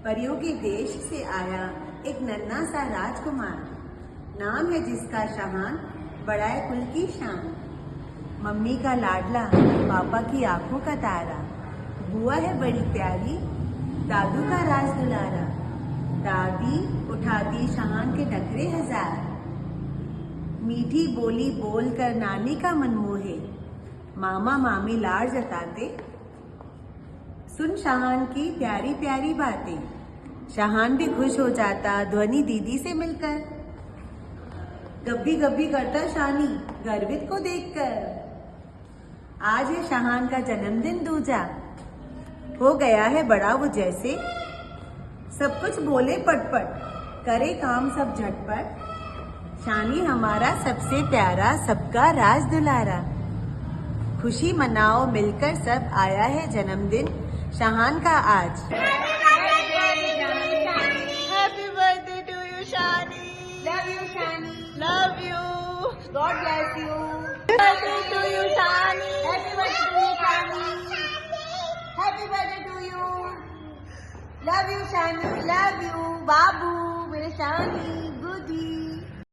परियों के देश से आया एक नन्हा सा राजकुमार, नाम है जिसका शाहान, बड़ा है कुल की शान। मम्मी का लाडला, पापा की आंखों का तारा, बुआ है बड़ी प्यारी, दादू का राज दुलारा। दादी उठाती शाहान के नखरे हजार, मीठी बोली बोलकर नानी का मन मोहे। मामा मामी लाड़ जताते, सुन शाहान की प्यारी प्यारी बातें। शाहान भी खुश हो जाता ध्वनि दीदी से मिलकर। गब्बी गब्बी करता शानी गर्वित को देखकर। आज है शाहान का जन्मदिन दूजा, हो गया है बड़ा वो जैसे। सब कुछ बोले पटपट, करे काम सब झटपट। शानी हमारा सबसे प्यारा, सबका राज दुलारा। खुशी मनाओ मिलकर सब, आया है जन्मदिन शाहान का आज। Happy birthday to you, Shani. Love you, Shani. Love you. God bless you. Birthday to you, Shani. Happy birthday to you, Shani. Happy birthday to you. Love you, Shani. Love you, Babu. मेरे शानी, गुदी।